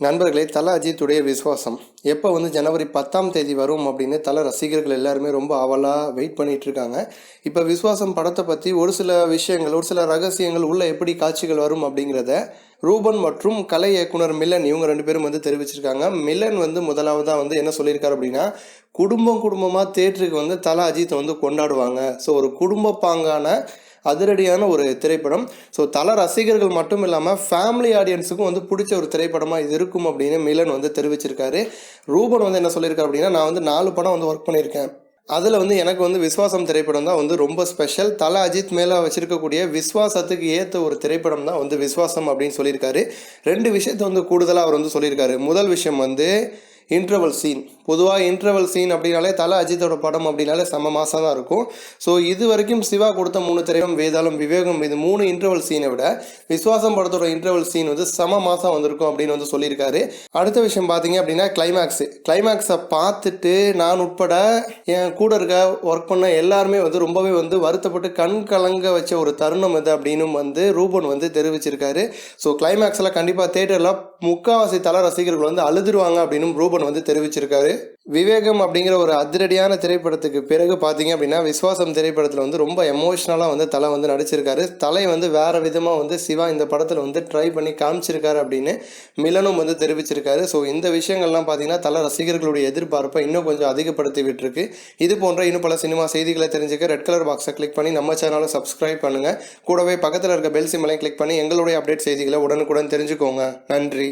நண்பர்களே, தல அஜித்துடைய விஸ்வாசம் எப்போ ஜனவரி 10ஆம் தேதி வரும் அப்படின்னு தல ரசிகர்கள் எல்லாருமே ரொம்ப ஆவலாக வெயிட் பண்ணிட்டு இருக்காங்க. இப்போ விஸ்வாசம் படத்தை பற்றி ஒரு சில விஷயங்கள், ஒரு சில ரகசியங்கள் உள்ள எப்படி காட்சிகள் வரும் அப்படிங்கிறத ரூபன் மற்றும் கலை இயக்குனர் மிலன் இவங்க 2 பேரும் தெரிவிச்சிருக்காங்க. மிலன் முதலாவதாக என்ன சொல்லியிருக்காரு அப்படின்னா, குடும்பமாக தேட்டருக்கு தல அஜித்தை கொண்டாடுவாங்க. ஸோ ஒரு குடும்ப பாங்கான அதிரடியான ஒரு திரைப்படம். ஸோ தல ரசிகர்கள் மட்டும் இல்லாமல் ஃபேமிலி ஆடியன்ஸுக்கும் பிடிச்ச ஒரு திரைப்படமாக இது இருக்கும் அப்படின்னு மிலன் தெரிவிச்சிருக்காரு. ரூபன் என்ன சொல்லியிருக்காரு அப்படின்னா, நான் 4 படம் ஒர்க் பண்ணியிருக்கேன். அதில் எனக்கு விஸ்வாசம் திரைப்படம் தான் ரொம்ப ஸ்பெஷல். தல அஜித் மேலே வச்சிருக்கக்கூடிய விஸ்வாசத்துக்கு ஏற்ற ஒரு திரைப்படம் தான் விஸ்வாசம் அப்படின்னு சொல்லியிருக்காரு. 2 விஷயத்தை கூடுதலாக அவர் சொல்லியிருக்காரு. முதல் விஷயம் இன்டர்வல் சீன். பொதுவாக இன்டர்வல் சீன் அப்படின்னாலே தல அஜித்தோட படம் அப்படின்னாலே செம்ம மாதம் தான் இருக்கும். ஸோ இது வரைக்கும் சிவா கொடுத்த 3 திரைப்படம் வேதாளம், விவேகம், இது 3 இன்டர்வல் சீனை விட விஸ்வாசம் படத்தோட இன்டர்வல் சீன் செம மாதம் வந்திருக்கும் அப்படின்னு சொல்லியிருக்காரு. அடுத்த விஷயம் பார்த்தீங்க அப்படின்னா கிளைமேக்ஸை பார்த்துட்டு நான் உட்பட என் கூட இருக்க ஒர்க் பண்ண எல்லாருமே ரொம்பவே வருத்தப்பட்டு கண் கலங்க வச்ச ஒரு தருணம் இது அப்படின்னு ரூபன் தெரிவிச்சிருக்காரு. ஸோ கிளைமேக்ஸில் கண்டிப்பாக தேட்டரில் முக்காவாசி தல ரசிகர்கள் அழுதுருவாங்க அப்படின்னு ரூபன் தெரிவிச்சிருக்காரு. விவேகம் அப்படிங்கிற ஒரு அதிரடியான திரைப்படத்துக்கு பிறகு பார்த்தீங்க அப்படின்னா விஸ்வாசம் திரைப்படத்தில் ரொம்ப எமோஷ்னலாக தலை நடிச்சிருக்காரு. தலை வேற விதமாக சிவா இந்த படத்தில் ட்ரை பண்ணி காமிச்சிருக்காரு அப்படின்னு மிலனும் தெரிவிச்சிருக்காரு. ஸோ இந்த விஷயங்கள்லாம் பார்த்தீங்கன்னா தல ரசிகர்களுடைய எதிர்பார்ப்பை இன்னும் கொஞ்சம் அதிகப்படுத்தி விட்டுருக்கு. இது போன்ற இன்னும் பல சினிமா செய்திகளை தெரிஞ்சுக்க ரெட் கலர் பாக்ஸை கிளிக் பண்ணி நம்ம சேனலை சப்ஸ்கிரைப் பண்ணுங்கள். கூடவே பக்கத்தில் இருக்க பெல் சிம்பலையும் கிளிக் பண்ணி எங்களுடைய அப்டேட் செய்திகளை உடனுக்குடன் தெரிஞ்சுக்கோங்க. நன்றி.